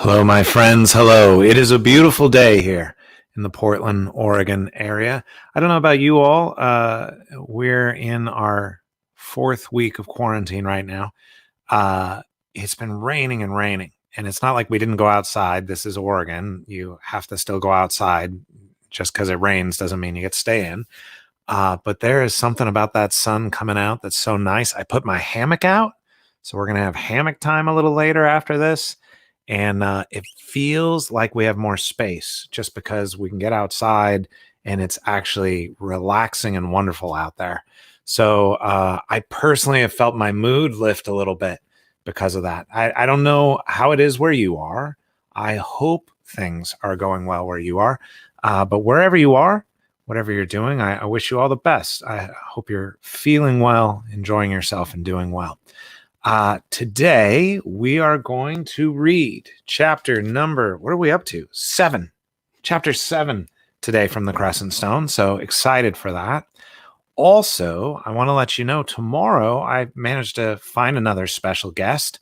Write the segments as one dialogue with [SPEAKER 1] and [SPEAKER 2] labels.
[SPEAKER 1] Hello, my friends. Hello. It is a beautiful day here in the Portland, Oregon area. I don't know about you all. We're in our fourth week of quarantine right now. Uh, it's been raining and raining, and it's not like we didn't go outside. This is Oregon. You have to still go outside. Just because it rains doesn't mean you get to stay in. But there is something about that sun coming out that's so nice. I put my hammock out, so we're going to have hammock time a little later after this. And it feels like we have more space just because we can get outside and it's actually relaxing and wonderful out there. So I personally have felt my mood lift a little bit because of that. I don't know how it is where you are. I hope things are going well where you are. But wherever you are, whatever you're doing, I wish you all the best. I hope you're feeling well, enjoying yourself, and doing well. Today, we are going to read chapter number, what are we up to? 7. Chapter 7 today from the Crescent Stone. So excited for that. Also, I want to let you know tomorrow I managed to find another special guest.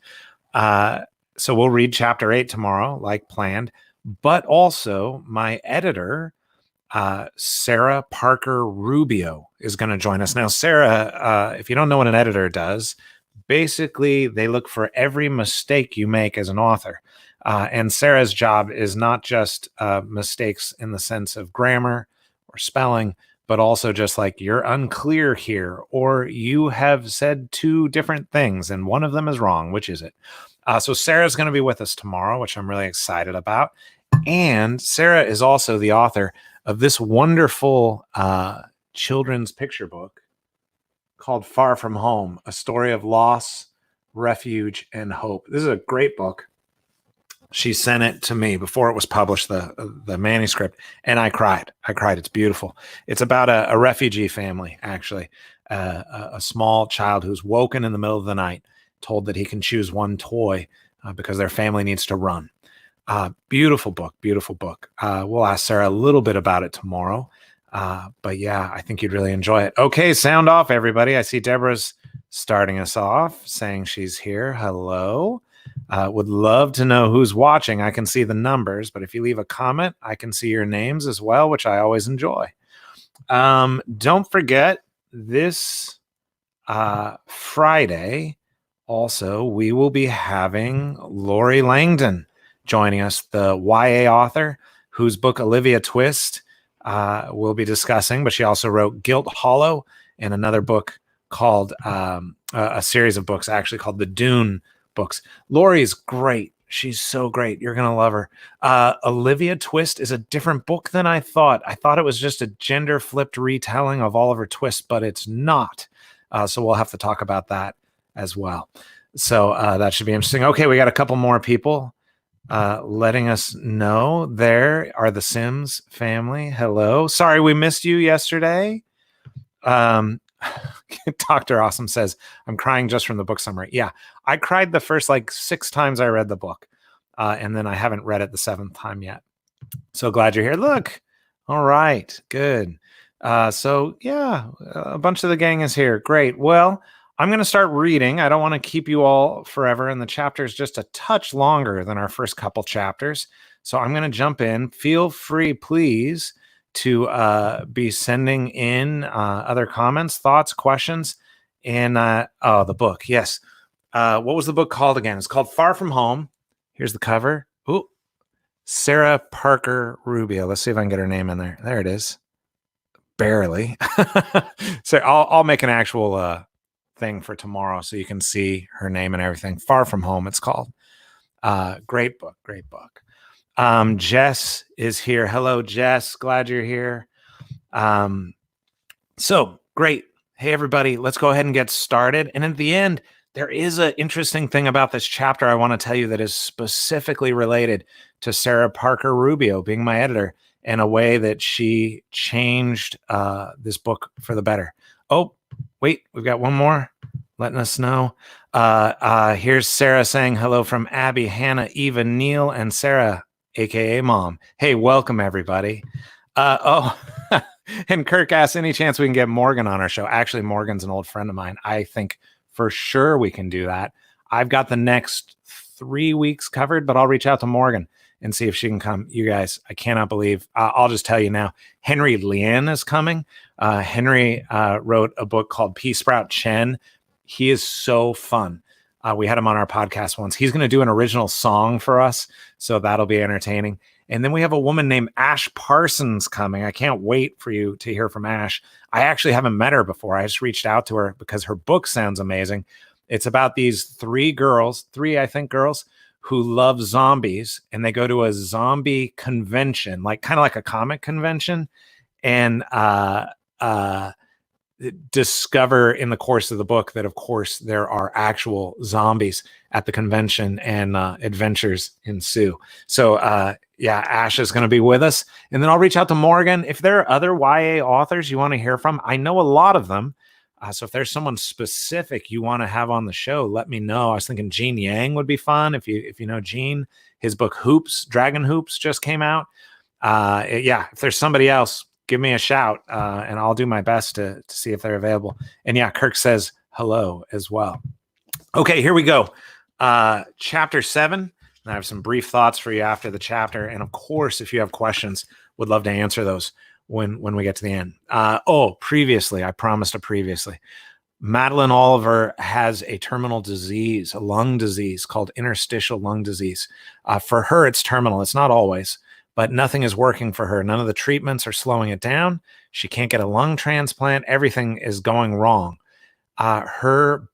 [SPEAKER 1] So we'll read chapter 8 tomorrow, like planned. But also, my editor, Sarah Parker Rubio, is going to join us. Now, Sarah, if you don't know what an editor does, basically, they look for every mistake you make as an author. And Sarah's job is not just mistakes in the sense of grammar or spelling, but also just like you're unclear here, or you have said two different things and one of them is wrong. Which is it? So Sarah's going to be with us tomorrow, which I'm really excited about. And Sarah is also the author of this wonderful children's picture book called Far From Home, A Story of Loss, Refuge, and Hope. This is a great book. She sent it to me before it was published, the manuscript, and I cried. It's beautiful. It's about a refugee family, actually, a small child who's woken in the middle of the night, told that he can choose one toy because their family needs to run. Beautiful book, beautiful book. We'll ask Sarah a little bit about it tomorrow. But yeah, I think you'd really enjoy it. Okay, sound off, everybody. I see Deborah's starting us off, saying she's here. Hello. Would love to know who's watching. I can see the numbers, but if you leave a comment, I can see your names as well, which I always enjoy. Don't forget, this Friday, also, we will be having Lori Langdon joining us, the YA author whose book Olivia Twist we'll be discussing, but she also wrote Guilt Hollow and another book called a series of books actually called the Dune books. Lori's great. She's so great. You're going to love her. Olivia Twist is a different book than I thought. I thought it was just a gender flipped retelling of Oliver Twist, but it's not. So we'll have to talk about that as well. So that should be interesting. Okay, we got a couple more people letting us know. There are the Sims family. Hello. Sorry we missed you yesterday. Dr. Awesome says, I'm crying just from the book summary. Yeah, I cried the first 6 times I read the book. And then I haven't read it the 7th time yet. So glad you're here. Look. All right. Good. So yeah, a bunch of the gang is here. Great. Well, I'm going to start reading. I don't want to keep you all forever, and the chapter is just a touch longer than our first couple chapters. So I'm going to jump in. Feel free, please, to be sending in other comments, thoughts, questions. And the book. Yes. What was the book called again? It's called Far From Home. Here's the cover. Ooh, Sarah Parker Rubio. Let's see if I can get her name in there. There it is. Barely. So I'll make an actual thing for tomorrow so you can see her name and everything. Far From Home, it's called. Great book. Jess is here. Hello, Jess. Glad you're here. So great. Hey, everybody, let's go ahead and get started. And at the end, there is an interesting thing about this chapter I want to tell you that is specifically related to Sarah Parker Rubio being my editor in a way that she changed this book for the better. Oh, wait, we've got one more letting us know. Here's Sarah saying hello from Abby, Hannah, Eva, Neil, and Sarah, aka Mom. Hey, welcome everybody. And Kirk asks, any chance we can get Morgan on our show? Actually, Morgan's an old friend of mine. I think for sure we can do that. I've got the next 3 weeks covered, but I'll reach out to Morgan and see if she can come. You guys, I cannot believe. I'll just tell you now, Henry Lian is coming. Henry wrote a book called Pea Sprout Chen. He is so fun. We had him on our podcast once. He's going to do an original song for us, so that'll be entertaining. And then we have a woman named Ash Parsons coming. I can't wait for you to hear from Ash. I actually haven't met her before. I just reached out to her because her book sounds amazing. It's about these three, I think, girls who love zombies, and they go to a zombie convention, kind of like a comic convention, and discover in the course of the book that, of course, there are actual zombies at the convention, and adventures ensue. So, Ash is going to be with us. And then I'll reach out to Morgan. If there are other YA authors you want to hear from, I know a lot of them. So if there's someone specific you want to have on the show, let me know. I was thinking Gene Yang would be fun. If you know Gene, his book Dragon Hoops just came out. If there's somebody else, give me a shout, and I'll do my best to see if they're available. And Kirk says hello as well. Okay, here we go. Chapter 7. And I have some brief thoughts for you after the chapter. And of course, if you have questions, would love to answer those when we get to the end. Previously, I promised a previously. Madeline Oliver has a terminal disease, a lung disease called interstitial lung disease. For her, it's terminal. It's not always, but nothing is working for her. None of the treatments are slowing it down. She can't get a lung transplant. Everything is going wrong. Her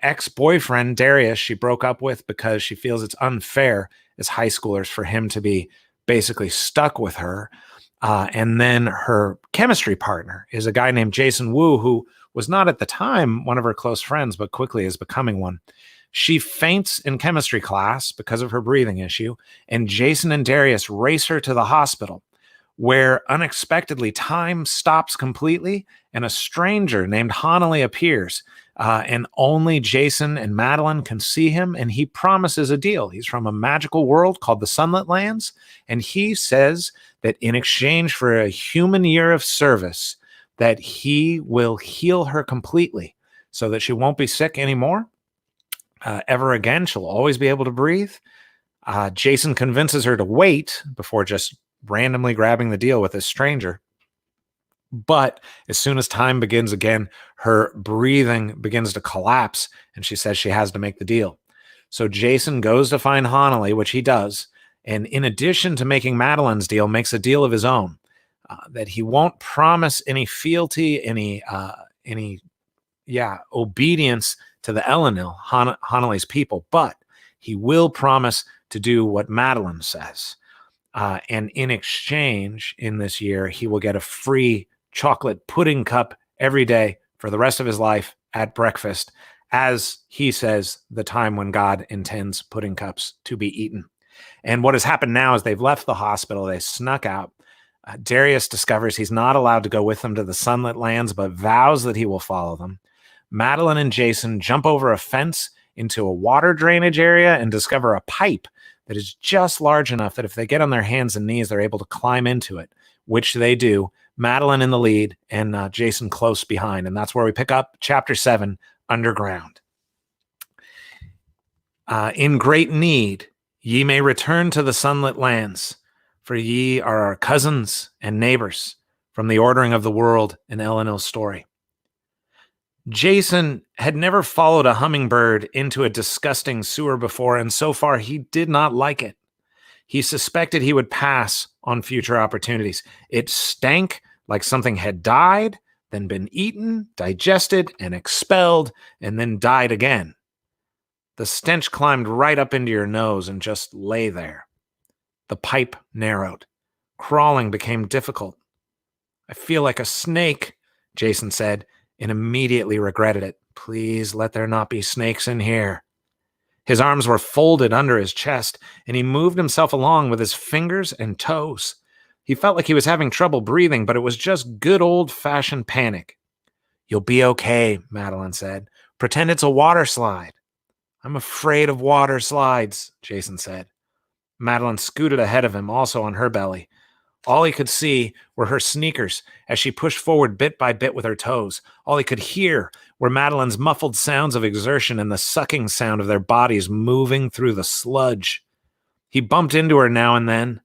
[SPEAKER 1] ex-boyfriend, Darius, she broke up with because she feels it's unfair as high schoolers for him to be basically stuck with her. And then her chemistry partner is a guy named Jason Wu, who was not at the time one of her close friends, but quickly is becoming one. She faints in chemistry class because of her breathing issue, and Jason and Darius race her to the hospital, where unexpectedly time stops completely and a stranger named Hanley appears, and only Jason and Madeline can see him, and he promises a deal. He's from a magical world called the Sunlit Lands, and he says that in exchange for a human year of service, that he will heal her completely so that she won't be sick anymore ever again. She'll always be able to breathe. Jason convinces her to wait before just randomly grabbing the deal with this stranger. But as soon as time begins again, her breathing begins to collapse, and she says she has to make the deal. So Jason goes to find Hanley, which he does, and in addition to making Madeline's deal, makes a deal of his own, that he won't promise any fealty, any obedience to the Elendil, Hanley's people, but he will promise to do what Madeline says. And in exchange, in this year, he will get a free chocolate pudding cup every day for the rest of his life at breakfast, as he says, the time when God intends pudding cups to be eaten. And what has happened now is they've left the hospital. They snuck out. Darius discovers he's not allowed to go with them to the Sunlit Lands, but vows that he will follow them. Madeline and Jason jump over a fence into a water drainage area and discover a pipe that is just large enough that if they get on their hands and knees, they're able to climb into it, which they do. Madeline in the lead and Jason close behind. And that's where we pick up chapter 7, Underground. In great need, ye may return to the Sunlit Lands, for ye are our cousins and neighbors from the ordering of the world in Elendil's story. Jason had never followed a hummingbird into a disgusting sewer before, and so far he did not like it. He suspected he would pass on future opportunities. It stank like something had died, then been eaten, digested, and expelled, and then died again. The stench climbed right up into your nose and just lay there. The pipe narrowed. Crawling became difficult. I feel like a snake, Jason said, and immediately regretted it. Please let there not be snakes in here. His arms were folded under his chest, and he moved himself along with his fingers and toes. He felt like he was having trouble breathing, but it was just good old-fashioned panic. You'll be okay, Madeline said. Pretend it's a water slide. I'm afraid of water slides, Jason said. Madeline scooted ahead of him, also on her belly. All he could see were her sneakers as she pushed forward bit by bit with her toes. All he could hear were Madeline's muffled sounds of exertion and the sucking sound of their bodies moving through the sludge. He bumped into her now and then,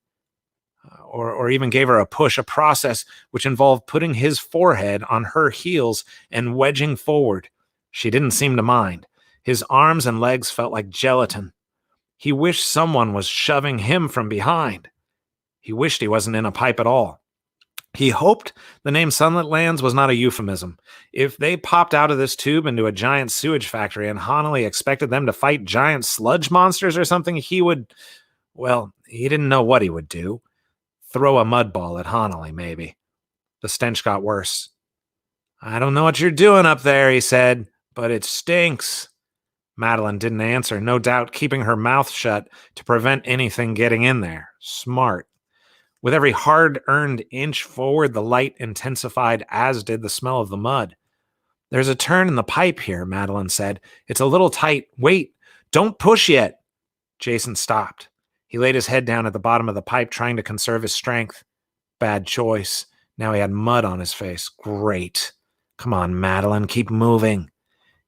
[SPEAKER 1] or even gave her a push, a process which involved putting his forehead on her heels and wedging forward. She didn't seem to mind. His arms and legs felt like gelatin. He wished someone was shoving him from behind. He wished he wasn't in a pipe at all. He hoped the name Sunlit Lands was not a euphemism. If they popped out of this tube into a giant sewage factory and Honnelly expected them to fight giant sludge monsters or something, he didn't know what he would do. Throw a mud ball at Honnelly, maybe. The stench got worse. "I don't know what you're doing up there," he said, "but it stinks." Madeline didn't answer, no doubt keeping her mouth shut to prevent anything getting in there. Smart. With every hard-earned inch forward, the light intensified, as did the smell of the mud. "There's a turn in the pipe here," Madeline said. "It's a little tight. Wait, don't push yet." Jason stopped. He laid his head down at the bottom of the pipe, trying to conserve his strength. Bad choice. Now he had mud on his face. Great. Come on, Madeline, keep moving.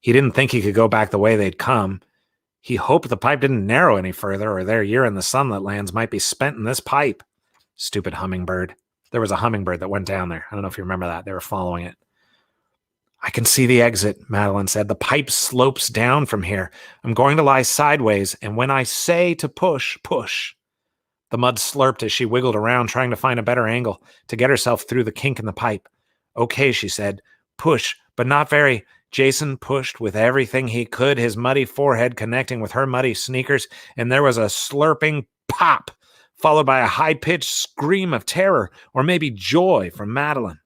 [SPEAKER 1] He didn't think he could go back the way they'd come. He hoped the pipe didn't narrow any further, or their year in the Sunlit Lands might be spent in this pipe. Stupid hummingbird. There was a hummingbird that went down there. I don't know if you remember that. They were following it. "I can see the exit," Madeline said. "The pipe slopes down from here. I'm going to lie sideways, and when I say to push, push." The mud slurped as she wiggled around, trying to find a better angle to get herself through the kink in the pipe. "Okay," she said. "Push, but not very." Jason pushed with everything he could, his muddy forehead connecting with her muddy sneakers, and there was a slurping pop, followed by a high-pitched scream of terror, or maybe joy, from Madeline.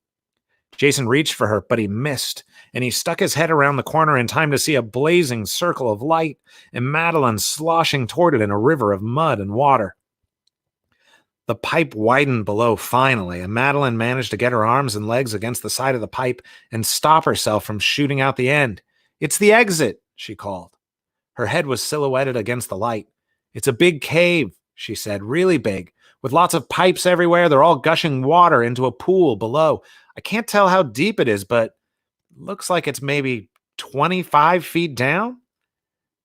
[SPEAKER 1] Jason reached for her, but he missed, and he stuck his head around the corner in time to see a blazing circle of light, and Madeline sloshing toward it in a river of mud and water. The pipe widened below finally, and Madeline managed to get her arms and legs against the side of the pipe and stop herself from shooting out the end. "It's the exit," she called. Her head was silhouetted against the light. "It's a big cave," she said, "really big, with lots of pipes everywhere. They're all gushing water into a pool below. I can't tell how deep it is, but it looks like it's maybe 25 feet down."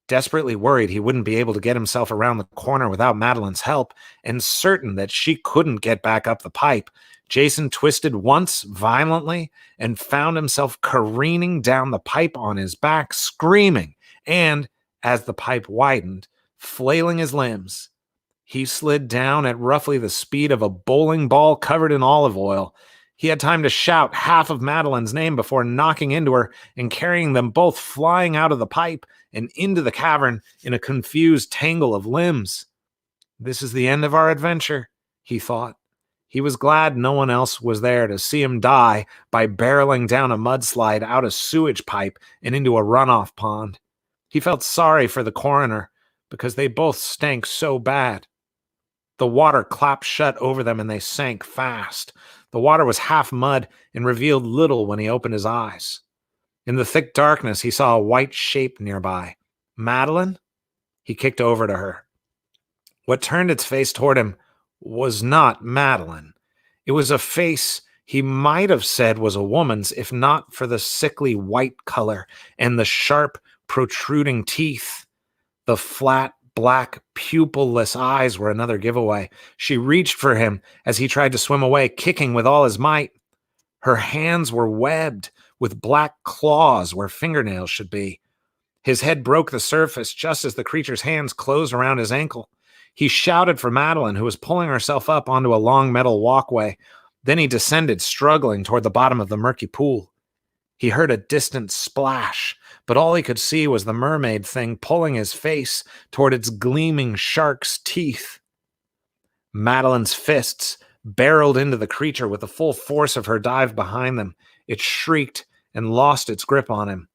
[SPEAKER 1] Desperately worried he wouldn't be able to get himself around the corner without Madeline's help, and certain that she couldn't get back up the pipe, Jason twisted once violently and found himself careening down the pipe on his back, screaming, and, as the pipe widened, flailing his limbs. He slid down at roughly the speed of a bowling ball covered in olive oil. He had time to shout half of Madeline's name before knocking into her and carrying them both flying out of the pipe and into the cavern in a confused tangle of limbs. "This is the end of our adventure," he thought. He was glad no one else was there to see him die by barreling down a mudslide out a sewage pipe and into a runoff pond. He felt sorry for the coroner because they both stank so bad. The water clapped shut over them and they sank fast. The water was half mud and revealed little when he opened his eyes. In the thick darkness, he saw a white shape nearby. "Madeline?" He kicked over to her. What turned its face toward him was not Madeline. It was a face he might have said was a woman's, if not for the sickly white color and the sharp, protruding teeth. The flat, black, pupilless eyes were another giveaway. She reached for him as he tried to swim away, kicking with all his might. Her hands were webbed with black claws where fingernails should be. His head broke the surface just as the creature's hands closed around his ankle. He shouted for Madeline, who was pulling herself up onto a long metal walkway. Then he descended, struggling toward the bottom of the murky pool. He heard a distant splash, but all he could see was the mermaid thing pulling his face toward its gleaming shark's teeth. Madeline's fists barreled into the creature with the full force of her dive behind them. It shrieked and lost its grip on him.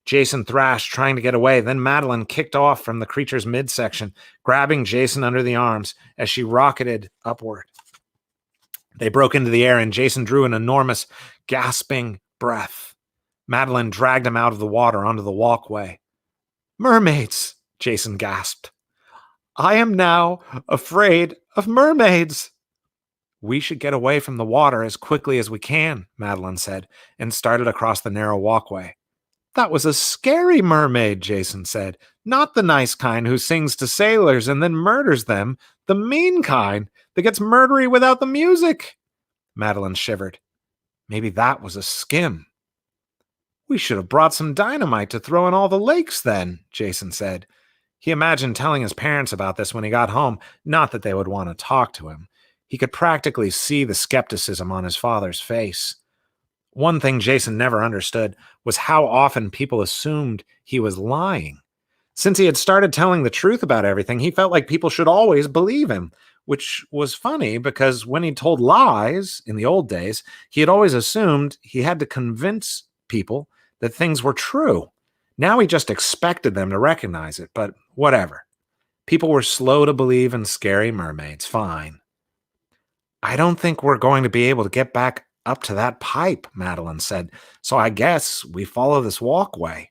[SPEAKER 1] Jason thrashed, trying to get away. Then Madeline kicked off from the creature's midsection, grabbing Jason under the arms as she rocketed upward. They broke into the air, and Jason drew an enormous, gasping breath. Madeline dragged him out of the water onto the walkway. "Mermaids!" Jason gasped. "I am now afraid of mermaids." We should get away from the water as quickly as we can, Madeline said, and started across the narrow walkway. That was a scary mermaid, Jason said. Not the nice kind who sings to sailors and then murders them. The mean kind that gets murdery without the music. Madeline shivered. Maybe that was a skim. We should have brought some dynamite to throw in all the lakes then, Jason said. He imagined telling his parents about this when he got home, not that they would want to talk to him. He could practically see the skepticism on his father's face. One thing Jason never understood was how often people assumed he was lying. Since he had started telling the truth about everything, he felt like people should always believe him, which was funny because when he told lies in the old days, he had always assumed he had to convince people that things were true. Now he just expected them to recognize it, but whatever. People were slow to believe in scary mermaids, fine. I don't think we're going to be able to get back up to that pipe, Madeline said, so I guess we follow this walkway.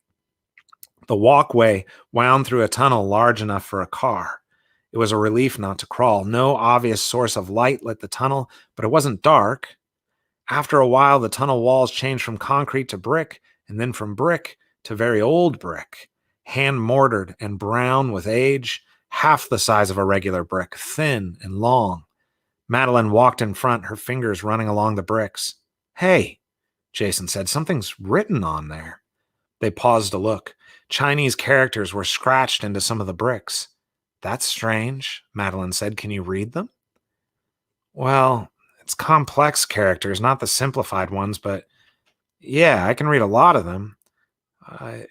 [SPEAKER 1] The walkway wound through a tunnel large enough for a car. It was a relief not to crawl. No obvious source of light lit the tunnel, but it wasn't dark. After a while, the tunnel walls changed from concrete to brick, and then from brick to very old brick, hand-mortared and brown with age, half the size of a regular brick, thin and long. Madeline walked in front, her fingers running along the bricks. Hey, Jason said, something's written on there. They paused to look. Chinese characters were scratched into some of the bricks. That's strange, Madeline said. Can you read them? Well, it's complex characters, not the simplified ones, but yeah, I can read a lot of them.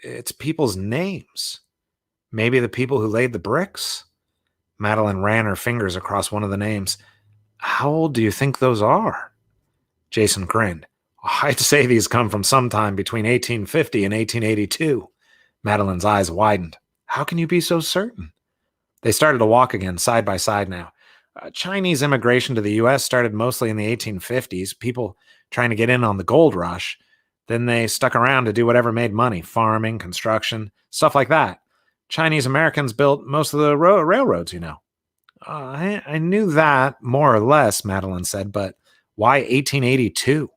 [SPEAKER 1] It's people's names. Maybe the people who laid the bricks? Madeline ran her fingers across one of the names. How old do you think those are? Jason grinned. I'd say these come from sometime between 1850 and 1882. Madeline's eyes widened. How can you be so certain? They started to walk again, side by side now. Chinese immigration to the U.S. started mostly in the 1850s, people trying to get in on the gold rush. Then they stuck around to do whatever made money, farming, construction, stuff like that. Chinese Americans built most of the railroads, you know. I knew that, more or less, Madeline said, but why 1882?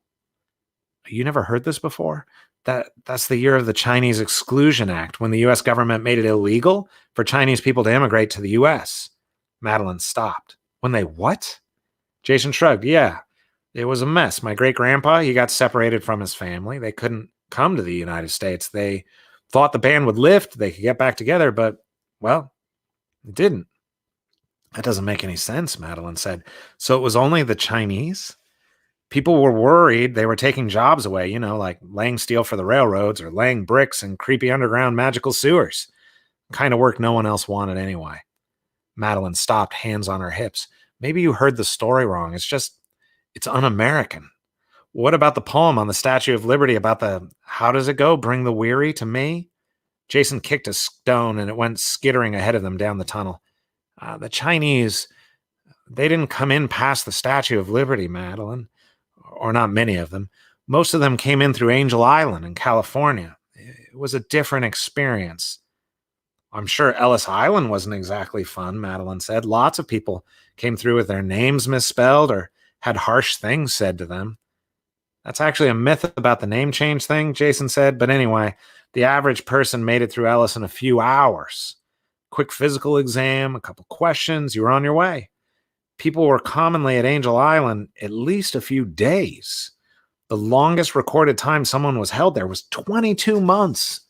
[SPEAKER 1] You never heard this before? That's the year of the Chinese Exclusion Act, when the U.S. government made it illegal for Chinese people to immigrate to the U.S. Madeline stopped. When they what? Jason shrugged. Yeah, it was a mess. My great-grandpa, he got separated from his family. They couldn't come to the United States. They thought the band would lift, they could get back together, but, well, it didn't. That doesn't make any sense, Madeline said. So it was only the Chinese? People were worried they were taking jobs away, you know, like laying steel for the railroads or laying bricks in creepy underground magical sewers. Kind of work no one else wanted anyway. Madeline stopped, hands on her hips. Maybe you heard the story wrong. It's un-American. What about the poem on the Statue of Liberty about the, how does it go, bring the weary to me? Jason kicked a stone and it went skittering ahead of them down the tunnel. The Chinese, they didn't come in past the Statue of Liberty, Madeline. Or not many of them. Most of them came in through Angel Island in California. It was a different experience. I'm sure Ellis Island wasn't exactly fun, Madeline said. Lots of people came through with their names misspelled or had harsh things said to them. That's actually a myth about the name change thing, Jason said. But anyway, the average person made it through Ellis in a few hours. Quick physical exam, a couple questions, you were on your way. People were commonly at Angel Island at least a few days. The longest recorded time someone was held there was 22 months.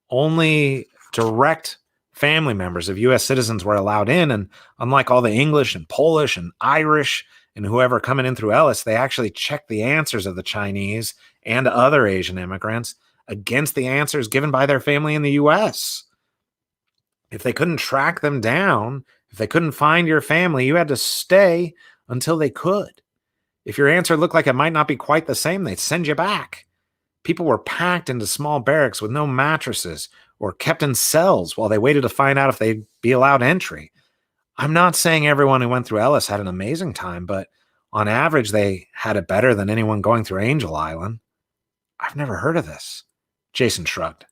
[SPEAKER 1] Only direct family members of U.S. citizens were allowed in, and unlike all the English and Polish and Irish and whoever coming in through Ellis, they actually checked the answers of the Chinese and other Asian immigrants against the answers given by their family in the U.S. If they couldn't track them down, if they couldn't find your family, you had to stay until they could. If your answer looked like it might not be quite the same, they'd send you back. People were packed into small barracks with no mattresses or kept in cells while they waited to find out if they'd be allowed entry. I'm not saying everyone who went through Ellis had an amazing time, but on average, they had it better than anyone going through Angel Island. I've never heard of this. Jason shrugged.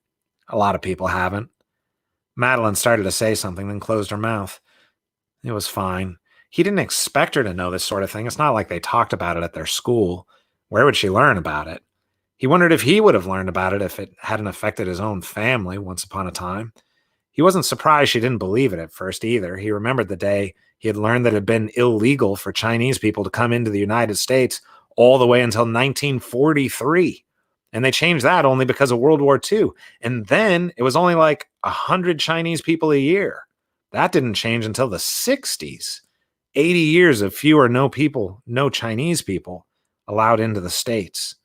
[SPEAKER 1] A lot of people haven't. Madeline started to say something, then closed her mouth. It was fine. He didn't expect her to know this sort of thing. It's not like they talked about it at their school. Where would she learn about it? He wondered if he would have learned about it if it hadn't affected his own family once upon a time. He wasn't surprised she didn't believe it at first either. He remembered the day he had learned that it had been illegal for Chinese people to come into the United States all the way until 1943. And they changed that only because of World War II. And then it was only like 100 Chinese people a year. That didn't change until the 60s. 80 years of few or no Chinese people allowed into the States.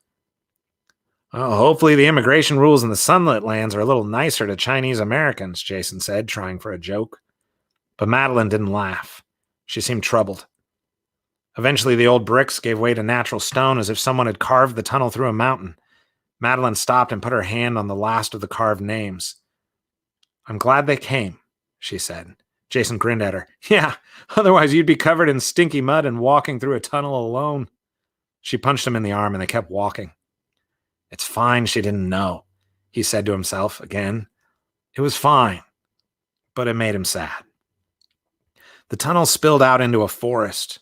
[SPEAKER 1] Oh, hopefully the immigration rules in the sunlit lands are a little nicer to Chinese Americans, Jason said, trying for a joke. But Madeline didn't laugh. She seemed troubled. Eventually, the old bricks gave way to natural stone as if someone had carved the tunnel through a mountain. Madeline stopped and put her hand on the last of the carved names. I'm glad they came, she said. Jason grinned at her. Yeah, otherwise you'd be covered in stinky mud and walking through a tunnel alone. She punched him in the arm and they kept walking. It's fine she didn't know, he said to himself again. It was fine, but it made him sad. The tunnel spilled out into a forest.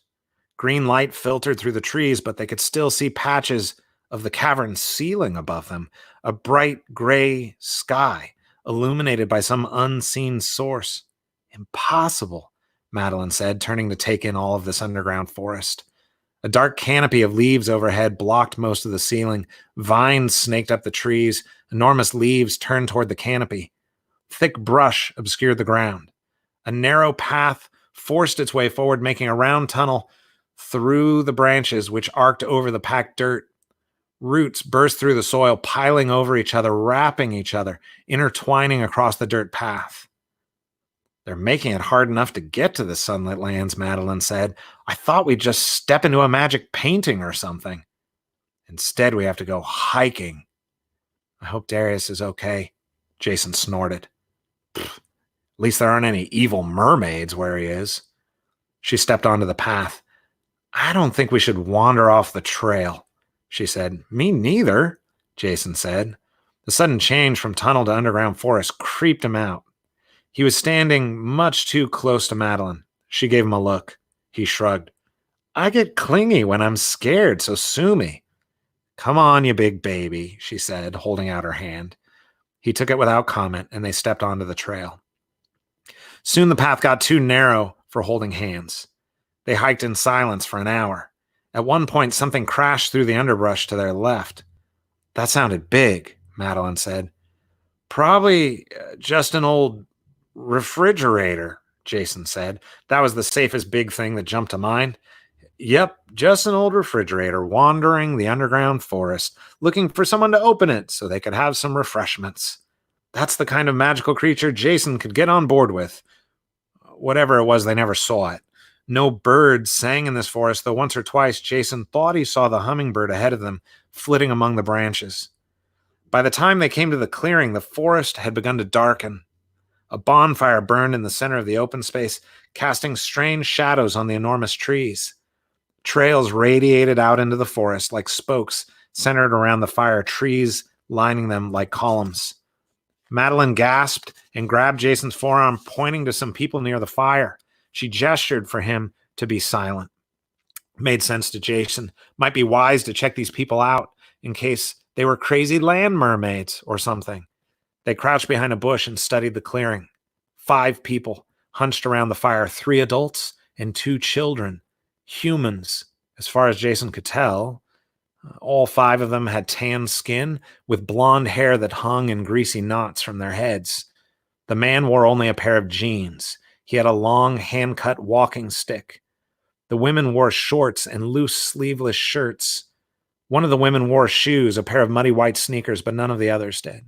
[SPEAKER 1] Green light filtered through the trees, but they could still see patches of the cavern's ceiling above them, a bright gray sky illuminated by some unseen source. Impossible, Madeline said, turning to take in all of this underground forest. A dark canopy of leaves overhead blocked most of the ceiling. Vines snaked up the trees. Enormous leaves turned toward the canopy. Thick brush obscured the ground. A narrow path forced its way forward, making a round tunnel through the branches which arced over the packed dirt. Roots burst through the soil, piling over each other, wrapping each other, intertwining across the dirt path. They're making it hard enough to get to the sunlit lands, Madeline said. I thought we'd just step into a magic painting or something. Instead, we have to go hiking. I hope Darius is okay, Jason snorted. At least there aren't any evil mermaids where he is. She stepped onto the path. I don't think we should wander off the trail, she said. Me neither, Jason said. The sudden change from tunnel to underground forest creeped him out. He was standing much too close to Madeline. She gave him a look. He shrugged. I get clingy when I'm scared, so sue me. Come on, you big baby, she said, holding out her hand. He took it without comment, and they stepped onto the trail. Soon the path got too narrow for holding hands. They hiked in silence for an hour. At one point, something crashed through the underbrush to their left. That sounded big, Madeline said. Probably just an old refrigerator, Jason said. That was the safest big thing that jumped to mind. Yep, just an old refrigerator wandering the underground forest, looking for someone to open it so they could have some refreshments. That's the kind of magical creature Jason could get on board with. Whatever it was, they never saw it. No birds sang in this forest, though once or twice Jason thought he saw the hummingbird ahead of them, flitting among the branches. By the time they came to the clearing, the forest had begun to darken. A bonfire burned in the center of the open space, casting strange shadows on the enormous trees. Trails radiated out into the forest like spokes centered around the fire, trees lining them like columns. Madeline gasped and grabbed Jason's forearm, pointing to some people near the fire. She gestured for him to be silent. It made sense to Jason. Might be wise to check these people out in case they were crazy land mermaids or something. They crouched behind a bush and studied the clearing. 5 people hunched around the fire, 3 adults and 2 children. Humans, as far as Jason could tell. All 5 of them had tan skin with blonde hair that hung in greasy knots from their heads. The man wore only a pair of jeans. He had a long, hand-cut walking stick. The women wore shorts and loose, sleeveless shirts. One of the women wore shoes, a pair of muddy white sneakers, but none of the others did.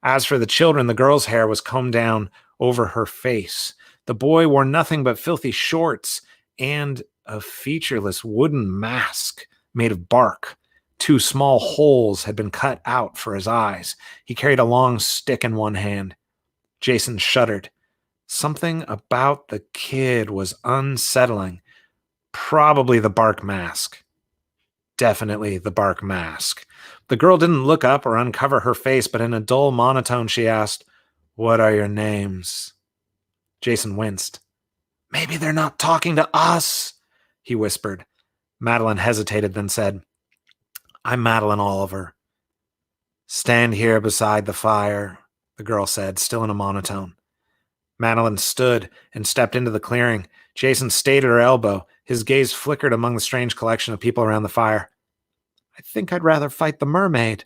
[SPEAKER 1] As for the children, the girl's hair was combed down over her face. The boy wore nothing but filthy shorts and a featureless wooden mask made of bark. 2 small holes had been cut out for his eyes. He carried a long stick in one hand. Jason shuddered. Something about the kid was unsettling. Probably the bark mask. Definitely the bark mask. The girl didn't look up or uncover her face, but in a dull monotone she asked, "What are your names?" Jason winced. Maybe they're not talking to us, he whispered. Madeline hesitated, then said, I'm Madeline Oliver. Stand here beside the fire, the girl said, still in a monotone. Madeline stood and stepped into the clearing. Jason stayed at her elbow. His gaze flickered among the strange collection of people around the fire. I think I'd rather fight the mermaid.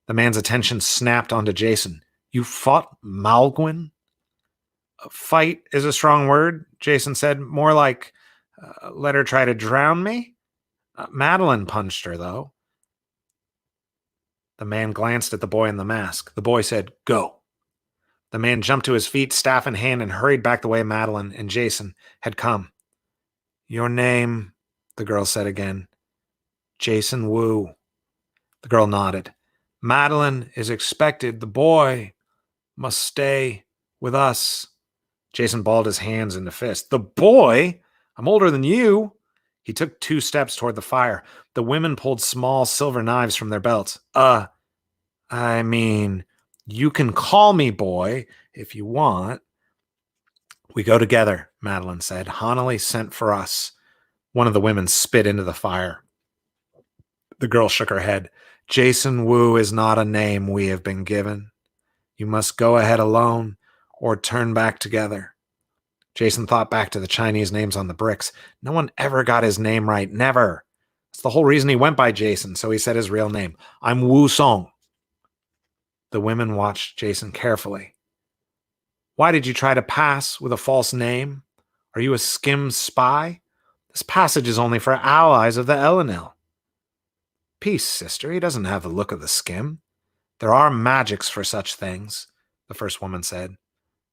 [SPEAKER 1] The man's attention snapped onto Jason. You fought Malgwyn? Fight is a strong word, Jason said. More like, let her try to drown me? Madeline punched her, though. The man glanced at the boy in the mask. The boy said, go. The man jumped to his feet, staff in hand, and hurried back the way Madeline and Jason had come. Your name, the girl said again. Jason Wu. The girl nodded. Madeline is expected. The boy must stay with us. Jason balled his hands into fists. The boy? I'm older than you. He took 2 steps toward the fire. The women pulled small silver knives from their belts. I mean, you can call me boy if you want. We go together, Madeline said. Hanali sent for us. One of the women spit into the fire. The girl shook her head. Jason Wu is not a name we have been given. You must go ahead alone or turn back together. Jason thought back to the Chinese names on the bricks. No one ever got his name right. Never. That's the whole reason he went by Jason, so he said his real name. I'm Wu Song. The women watched Jason carefully. Why did you try to pass with a false name? Are you a skim spy? This passage is only for allies of the Elenil. Peace, sister. He doesn't have the look of the skim. There are magics for such things, the first woman said.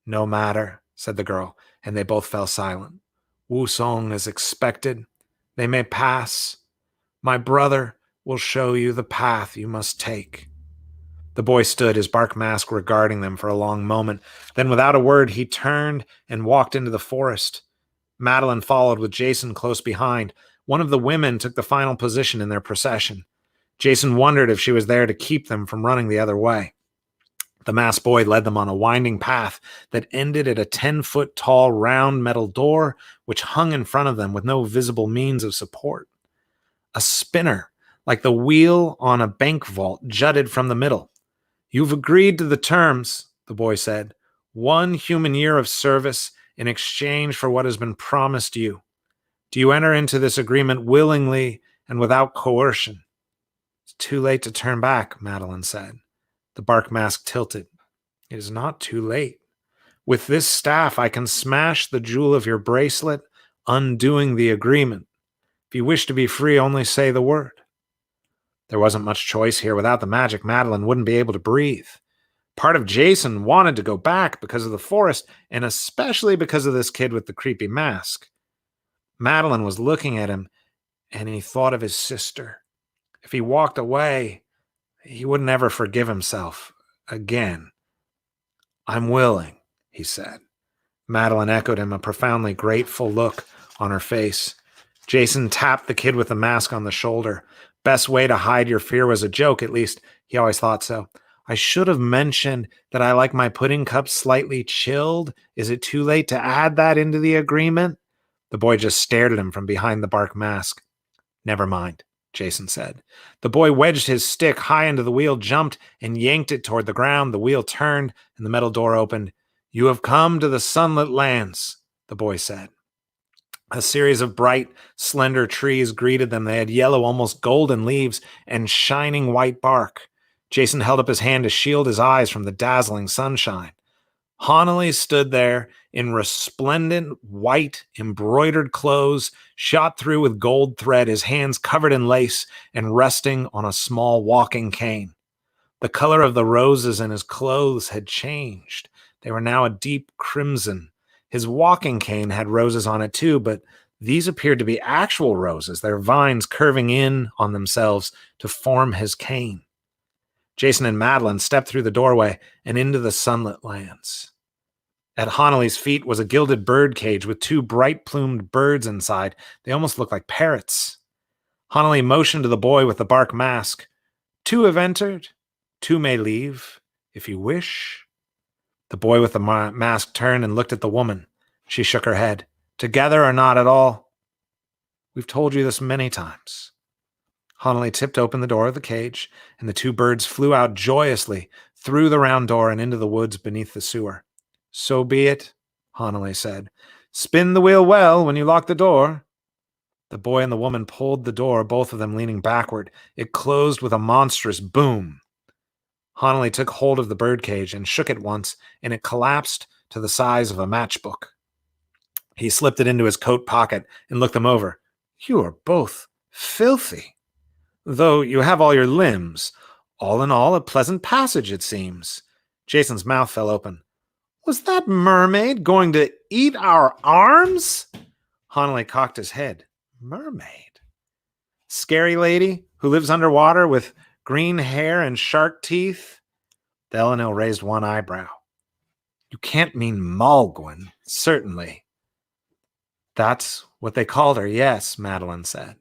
[SPEAKER 1] No matter, said the girl, and they both fell silent. Wu Song is expected. They may pass. My brother will show you the path you must take. The boy stood, his bark mask regarding them for a long moment. Then without a word, he turned and walked into the forest. Madeline followed with Jason close behind. One of the women took the final position in their procession. Jason wondered if she was there to keep them from running the other way. The masked boy led them on a winding path that ended at a 10-foot tall round metal door which hung in front of them with no visible means of support. A spinner, like the wheel on a bank vault, jutted from the middle. You've agreed to the terms, the boy said. 1 human year of service in exchange for what has been promised you. Do you enter into this agreement willingly and without coercion? It's too late to turn back, Madeline said. The bark mask tilted. It is not too late. With this staff, I can smash the jewel of your bracelet, undoing the agreement. If you wish to be free, only say the word. There wasn't much choice here. Without the magic, Madeline wouldn't be able to breathe. Part of Jason wanted to go back because of the forest, and especially because of this kid with the creepy mask. Madeline was looking at him, and he thought of his sister. If he walked away, he would never forgive himself again. I'm willing, he said. Madeline echoed him, a profoundly grateful look on her face. Jason tapped the kid with the mask on the shoulder. Best way to hide your fear was a joke, at least he always thought so. I should have mentioned that I like my pudding cup slightly chilled. Is it too late to add that into the agreement? The boy just stared at him from behind the bark mask. Never mind, Jason said. The boy wedged his stick high into the wheel, jumped, and yanked it toward the ground. The wheel turned, and the metal door opened. You have come to the sunlit lands, the boy said. A series of bright, slender trees greeted them. They had yellow, almost golden leaves and shining white bark. Jason held up his hand to shield his eyes from the dazzling sunshine. Hanali stood there in resplendent, white, embroidered clothes, shot through with gold thread, his hands covered in lace and resting on a small walking cane. The color of the roses in his clothes had changed. They were now a deep crimson. His walking cane had roses on it too, but these appeared to be actual roses, their vines curving in on themselves to form his cane. Jason and Madeline stepped through the doorway and into the sunlit lands. At Hanali's feet was a gilded bird cage with 2 bright-plumed birds inside. They almost looked like parrots. Hanali motioned to the boy with the bark mask. 2 have entered. 2 may leave, if you wish. The boy with the mask turned and looked at the woman. She shook her head. together or not at all. We've told you this many times. Hanali tipped open the door of the cage, and the two birds flew out joyously through the round door and into the woods beneath the sewer. So be it, Hanali said. Spin the wheel well when you lock the door. The boy and the woman pulled the door, both of them leaning backward. It closed with a monstrous boom. Hanali took hold of the birdcage and shook it once, and it collapsed to the size of a matchbook. He slipped it into his coat pocket and looked them over. You are both filthy, though you have all your limbs. All in all, a pleasant passage, it seems. Jason's mouth fell open. Was that mermaid going to eat our arms? Hanali cocked his head. Mermaid? Scary lady who lives underwater with green hair and shark teeth? The Elenil raised one eyebrow. You can't mean Malgwyn, certainly. That's what they called her, yes, Madeline said.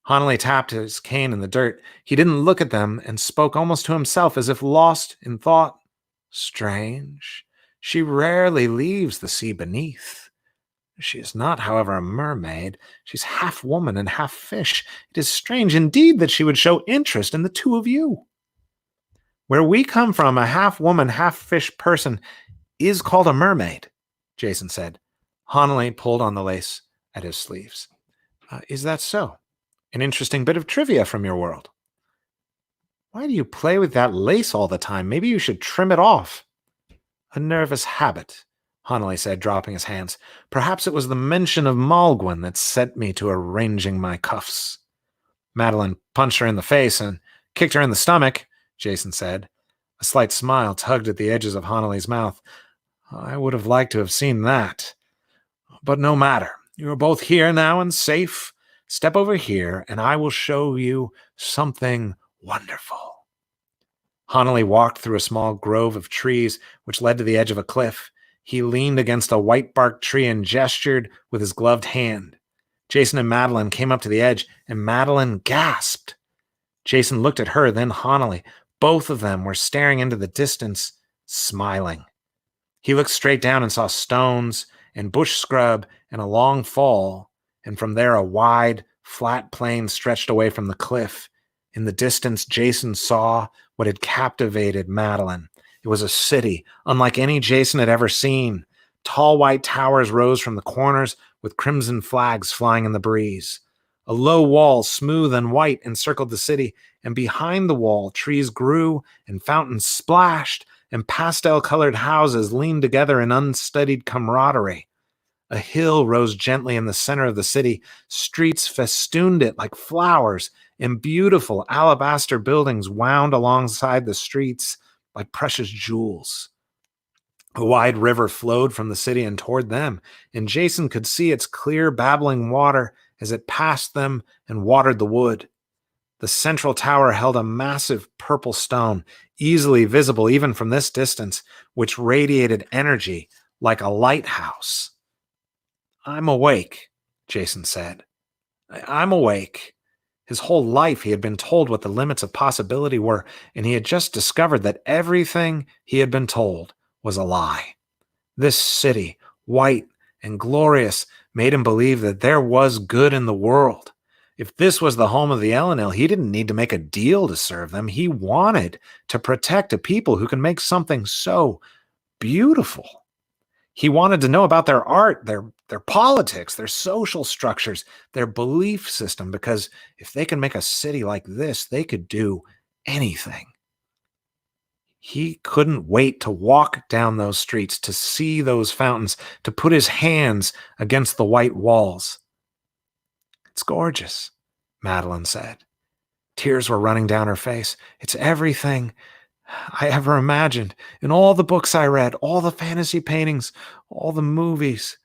[SPEAKER 1] Hanali tapped his cane in the dirt. He didn't look at them and spoke almost to himself as if lost in thought. Strange. She rarely leaves the sea beneath. She is not, however, a mermaid. She's half woman and half fish. It is strange indeed that she would show interest in the two of you. Where we come from, a half woman, half fish person is called a mermaid, Jason said. Hanali pulled on the lace at his sleeves. Is that so? An interesting bit of trivia from your world. Why do you play with that lace all the time? Maybe you should trim it off. A nervous habit, Hanali said, dropping his hands. Perhaps it was the mention of Malgwyn that set me to arranging my cuffs. Madeline punched her in the face and kicked her in the stomach, Jason said. A slight smile tugged at the edges of Hanali's mouth. I would have liked to have seen that. But no matter. You are both here now and safe. Step over here, and I will show you something wonderful. Hanali walked through a small grove of trees which led to the edge of a cliff. He leaned against a white-barked tree and gestured with his gloved hand. Jason and Madeline came up to the edge, and Madeline gasped. Jason looked at her, then Hanali. Both of them were staring into the distance, smiling. He looked straight down and saw stones and bush scrub and a long fall, and from there a wide, flat plain stretched away from the cliff. In the distance, Jason saw what had captivated Madeline. It was a city, unlike any Jason had ever seen. Tall white towers rose from the corners with crimson flags flying in the breeze. A low wall, smooth and white, encircled the city, and behind the wall, trees grew and fountains splashed, and pastel-colored houses leaned together in unstudied camaraderie. A hill rose gently in the center of the city. Streets festooned it like flowers, and beautiful alabaster buildings wound alongside the streets like precious jewels. A wide river flowed from the city and toward them, and Jason could see its clear, babbling water as it passed them and watered the wood. The central tower held a massive purple stone, easily visible even from this distance, which radiated energy like a lighthouse. I'm awake, Jason said. I'm awake. His whole life he had been told what the limits of possibility were, and he had just discovered that everything he had been told was a lie. This city, white and glorious, made him believe that there was good in the world. If this was the home of the Elenil, he didn't need to make a deal to serve them. He wanted to protect a people who can make something so beautiful. He wanted to know about their art, their politics, their social structures, their belief system, because if they can make a city like this, they could do anything. He couldn't wait to walk down those streets, to see those fountains, to put his hands against the white walls. It's gorgeous, Madeline said. Tears were running down her face. It's everything I ever imagined. In all the books I read, all the fantasy paintings, all the movies.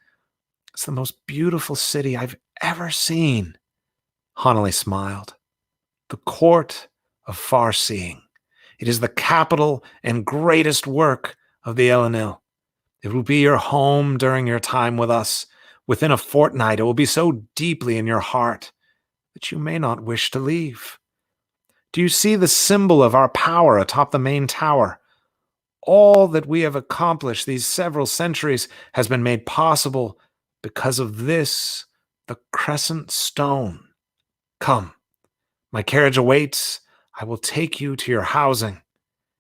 [SPEAKER 1] It's the most beautiful city I've ever seen. Hanali smiled. The court of far-seeing. It is the capital and greatest work of the Elenil. It will be your home during your time with us. Within a fortnight, it will be so deeply in your heart that you may not wish to leave. Do you see the symbol of our power atop the main tower? All that we have accomplished these several centuries has been made possible Because of this, the Crescent stone. Come, my carriage awaits. I will take you to your housing.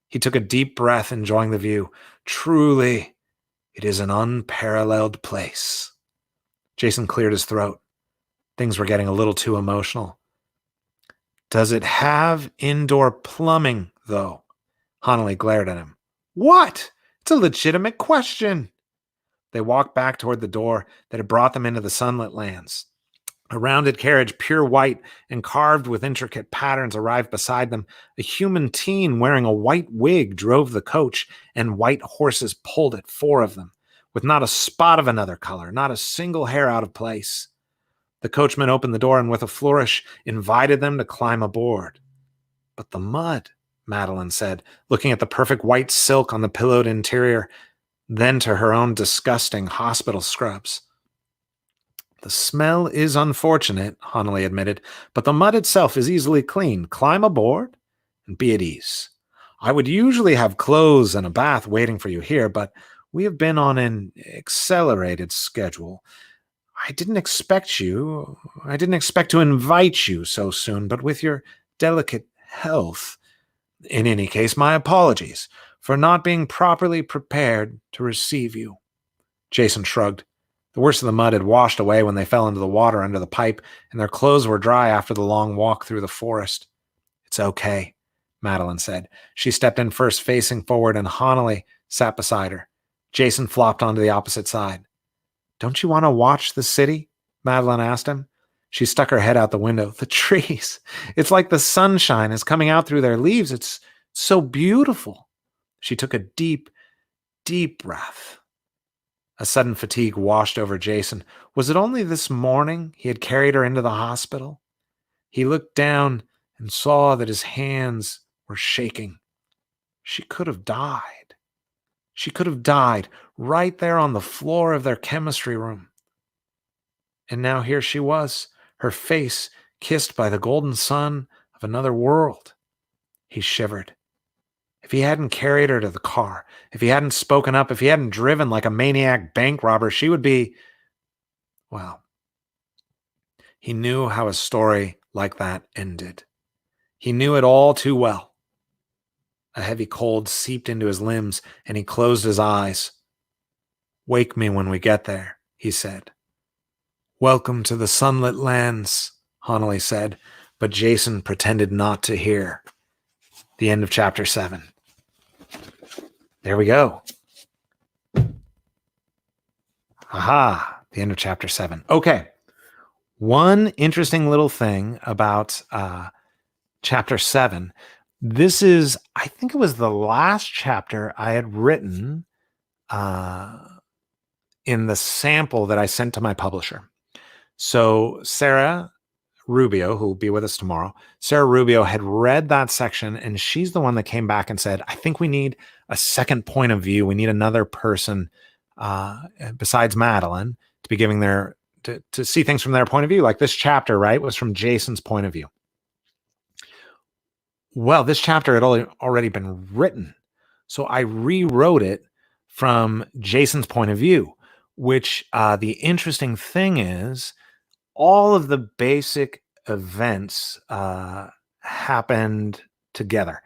[SPEAKER 1] He took a deep breath, enjoying the view. Truly, it is an unparalleled place. Jason cleared his throat. Things were getting a little too emotional. Does it have indoor plumbing, though? Hanley glared at him. What? It's a legitimate question. They walked back toward the door that had brought them into the sunlit lands. A rounded carriage, pure white and carved with intricate patterns, arrived beside them. A human teen wearing a white wig drove the coach, and white horses pulled it, 4 of them, with not a spot of another color, not a single hair out of place. The coachman opened the door and with a flourish invited them to climb aboard. But the mud, Madeline said, looking at the perfect white silk on the pillowed interior, then to her own disgusting hospital scrubs. The smell is unfortunate, Hanley admitted, but the mud itself is easily cleaned. Climb aboard and be at ease. I would usually have clothes and a bath waiting for you here, but we have been on an accelerated schedule. I didn't expect to invite you so soon, but with your delicate health. In any case, my apologies for not being properly prepared to receive you. Jason shrugged. The worst of the mud had washed away when they fell into the water under the pipe, and their clothes were dry after the long walk through the forest. It's okay, Madeline said. She stepped in first, facing forward, and Hanley sat beside her. Jason flopped onto the opposite side. Don't you want to watch the city? Madeline asked him. She stuck her head out the window. The trees. It's like the sunshine is coming out through their leaves. It's so beautiful. She took a deep, deep breath. A sudden fatigue washed over Jason. Was it only this morning he had carried her into the hospital? He looked down and saw that his hands were shaking. She could have died. She could have died right there on the floor of their chemistry room. And now here she was, her face kissed by the golden sun of another world. He shivered. If he hadn't carried her to the car, if he hadn't spoken up, if he hadn't driven like a maniac bank robber, she would be, well, he knew how a story like that ended. He knew it all too well. A heavy cold seeped into his limbs, and he closed his eyes. Wake me when we get there, he said. Welcome to the sunlit lands, Hanley said, but Jason pretended not to hear. The end of chapter 7. There we go. Aha, the end of chapter 7. Okay. One interesting little thing about chapter 7. This is, I think it was the last chapter I had written in the sample that I sent to my publisher. So Sarah Rubio, who will be with us tomorrow, Sarah Rubio had read that section, and she's the one that came back and said, I think we need a second point of view. We need another person besides Madeline to be giving to see things from their point of view. Like this chapter, right, was from Jason's point of view. Well, this chapter had already been written. So I rewrote it from Jason's point of view, which the interesting thing is, all of the basic events happened together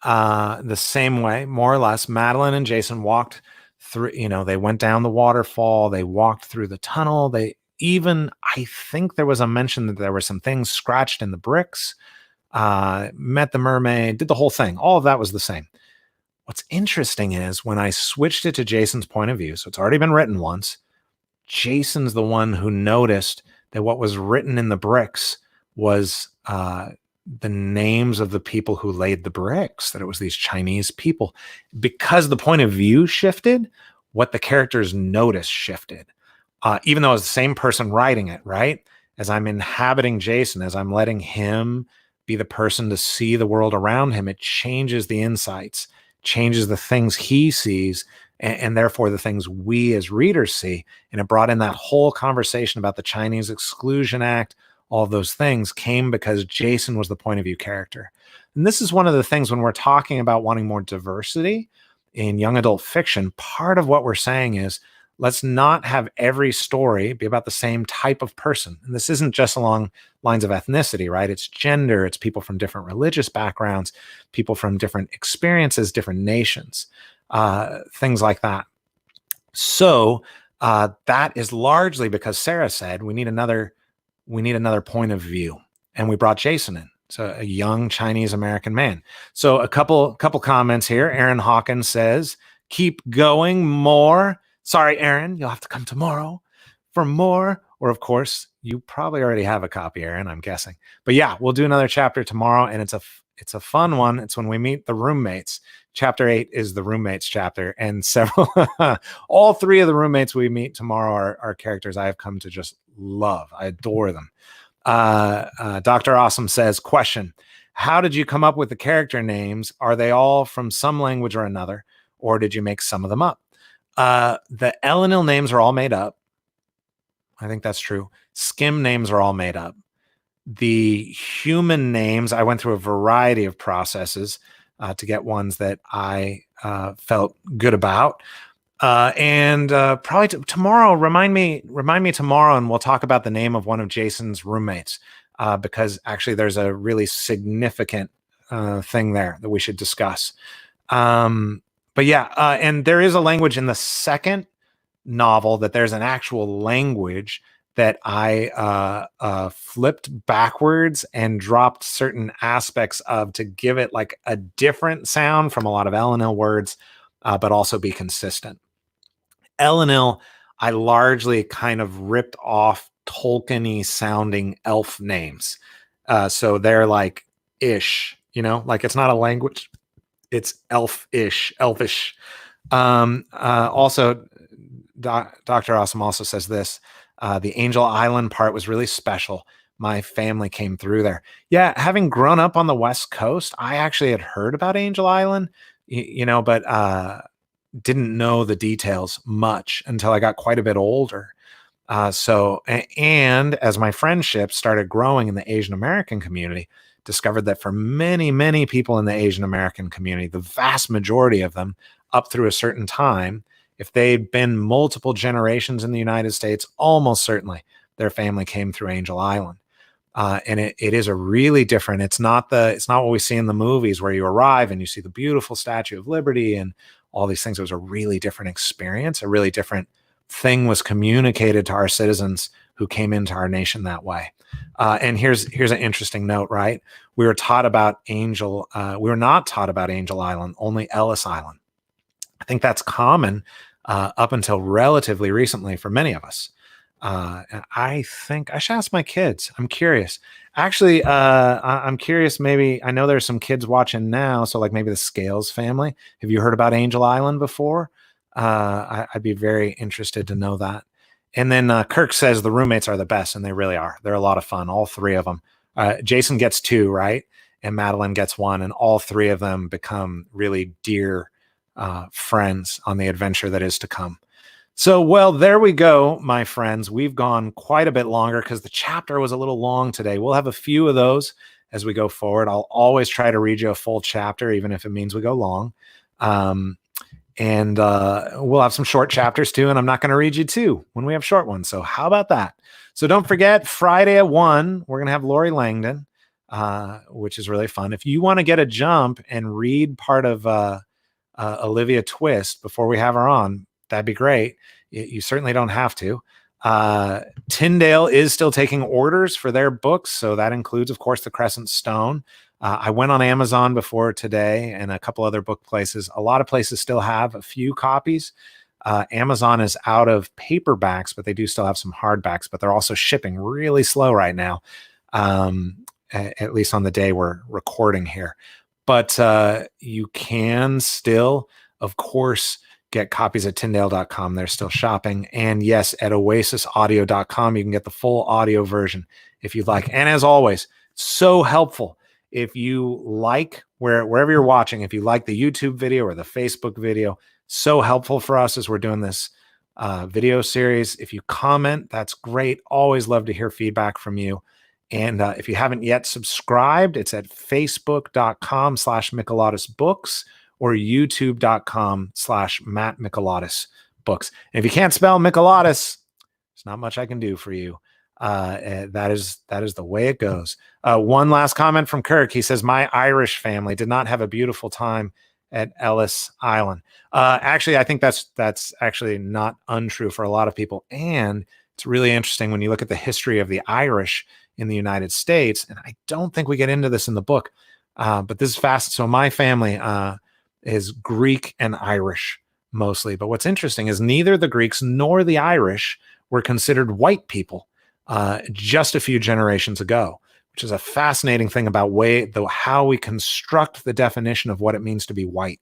[SPEAKER 1] the same way, more or less. Madeline and Jason walked through, they went down the waterfall. They walked through the tunnel. I think there was a mention that there were some things scratched in the bricks, met the mermaid, did the whole thing. All of that was the same. What's interesting is when I switched it to Jason's point of view, so it's already been written once, Jason's the one who noticed that what was written in the bricks was the names of the people who laid the bricks, that it was these Chinese people. Because the point of view shifted, what the characters noticed shifted. Even though it was the same person writing it, right? As I'm inhabiting Jason, as I'm letting him be the person to see the world around him, it changes the insights, changes the things he sees, and therefore the things we as readers see. And it brought in that whole conversation about the Chinese Exclusion Act. All of those things came because Jason was the point of view character. And this is one of the things when we're talking about wanting more diversity in young adult fiction, part of what we're saying is, let's not have every story be about the same type of person. And this isn't just along lines of ethnicity, right? It's gender, it's people from different religious backgrounds, people from different experiences, different nations, things like that. So that is largely because Sarah said we need another point of view, and we brought Jason in. So a young Chinese American man. So a couple comments here. Aaron Hawkins says, "Keep going, more." Sorry, Aaron, you'll have to come tomorrow for more. Or of course, you probably already have a copy, Aaron, I'm guessing. But yeah, we'll do another chapter tomorrow, and it's a fun one. It's when we meet the roommates. Chapter 8 is the roommates chapter, and several all three of the roommates we meet tomorrow are characters I have come to just love. I adore them. Dr. Awesome says, question, how did you come up with the character names? Are they all from some language or another, or did you make some of them up? The Ellenil names are all made up. I think that's true. Skim names are all made up. The human names, I went through a variety of processes to get ones that I felt good about. And probably tomorrow, remind me tomorrow, and we'll talk about the name of one of Jason's roommates, because actually there's a really significant thing there that we should discuss. But yeah, and there is a language in the second novel that there's an actual language that I flipped backwards and dropped certain aspects of to give it like a different sound from a lot of Ellenil words, but also be consistent. Ellenil, I largely kind of ripped off Tolkien-y sounding elf names. So they're like ish, like it's not a language, it's elfish. Also, Dr. Awesome also says this, the Angel Island part was really special. My family came through there. Yeah, having grown up on the West Coast, I actually had heard about Angel Island, but didn't know the details much until I got quite a bit older. And as my friendship started growing in the Asian American community, discovered that for many, many people in the Asian American community, the vast majority of them up through a certain time, if they'd been multiple generations in the United States, almost certainly their family came through Angel Island. And it is a really different, it's not what we see in the movies where you arrive and you see the beautiful Statue of Liberty and all these things. It was a really different experience. A really different thing was communicated to our citizens who came into our nation that way. And here's an interesting note, right? We were not taught about Angel Island, only Ellis Island. I think that's common up until relatively recently for many of us. And I think I should ask my kids. I'm curious. Actually, I'm curious. Maybe I know there's some kids watching now. So like maybe the Scales family. Have you heard about Angel Island before? I'd be very interested to know that. And then Kirk says the roommates are the best, and they really are. They're a lot of fun. All three of them. Jason gets 2, right? And Madeline gets 1, and all three of them become really dear friends on the adventure that is to come. So, well, there we go, my friends. We've gone quite a bit longer because the chapter was a little long today. We'll have a few of those as we go forward. I'll always try to read you a full chapter, even if it means we go long. And we'll have some short chapters too, and I'm not going to read you 2 when we have short ones. So how about that? So don't forget, Friday at 1, we're going to have Lori Langdon, which is really fun. If you want to get a jump and read part of Olivia Twist before we have her on, that'd be great. You certainly don't have to. Tyndale is still taking orders for their books. So that includes, of course, the Crescent Stone. I went on Amazon before today and a couple other book places. A lot of places still have a few copies. Amazon is out of paperbacks, but they do still have some hardbacks, but they're also shipping really slow right now, at least on the day we're recording here. But you can still, of course, get copies at Tyndale.com. They're still shopping. And yes, at OasisAudio.com, you can get the full audio version if you'd like. And as always, so helpful. If you like wherever you're watching, if you like the YouTube video or the Facebook video, so helpful for us as we're doing this video series. If you comment, that's great. Always love to hear feedback from you. And if you haven't yet subscribed, it's at facebook.com/MichelatusBooks or youtube.com/Matt Michelatus books. And if you can't spell Michelatus, there's not much I can do for you. That is the way it goes. One last comment from Kirk. He says, my Irish family did not have a beautiful time at Ellis Island. Actually, I think that's actually not untrue for a lot of people. And it's really interesting when you look at the history of the Irish in the United States. And I don't think we get into this in the book, but this is fast. So my family is Greek and Irish mostly. But what's interesting is neither the Greeks nor the Irish were considered white people just a few generations ago, which is a fascinating thing about how we construct the definition of what it means to be white.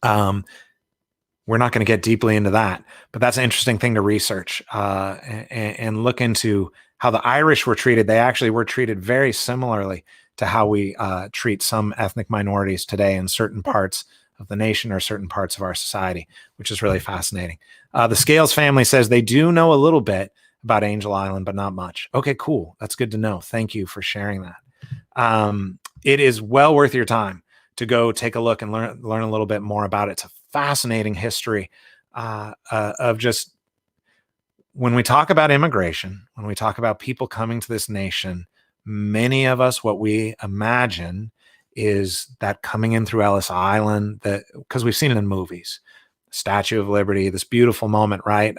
[SPEAKER 1] We're not going to get deeply into that, but that's an interesting thing to research and look into how the Irish were treated. They actually were treated very similarly to how we treat some ethnic minorities today in certain parts of the nation or certain parts of our society, which is really fascinating. The Scales family says they do know a little bit about Angel Island, but not much. Okay, cool. That's good to know. Thank you for sharing that. It is well worth your time to go take a look and learn a little bit more about it. It's a fascinating history of just when we talk about immigration, when we talk about people coming to this nation, many of us, what we imagine is that coming in through Ellis Island, because we've seen it in movies. Statue of Liberty, this beautiful moment, right?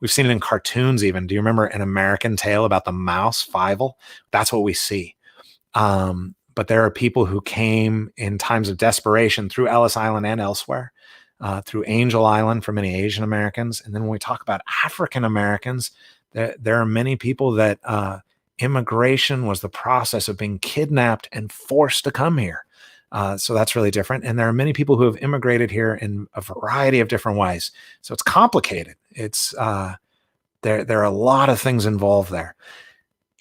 [SPEAKER 1] We've seen it in cartoons even. Do you remember An American Tale about the mouse, Fievel? That's what we see. But there are people who came in times of desperation through Ellis Island and elsewhere, through Angel Island for many Asian Americans. And then when we talk about African Americans, there are many people that immigration was the process of being kidnapped and forced to come here. So that's really different. And there are many people who have immigrated here in a variety of different ways. So it's complicated. It's there are a lot of things involved there.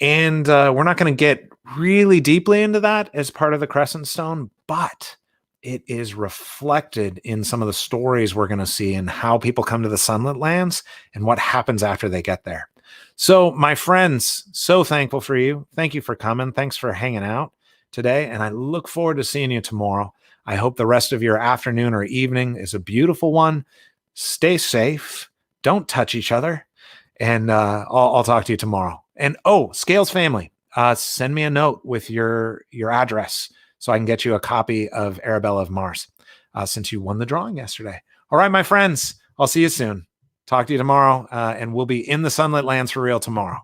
[SPEAKER 1] And we're not going to get really deeply into that as part of the Crescent Stone, but it is reflected in some of the stories we're going to see and how people come to the Sunlit Lands and what happens after they get there. So my friends, so thankful for you. Thank you for coming. Thanks for hanging out today. And I look forward to seeing you tomorrow. I hope the rest of your afternoon or evening is a beautiful one. Stay safe. Don't touch each other. And I'll talk to you tomorrow. And Scales family, send me a note with your address so I can get you a copy of Arabella of Mars since you won the drawing yesterday. All right, my friends, I'll see you soon. Talk to you tomorrow. And we'll be in the Sunlit Lands for real tomorrow.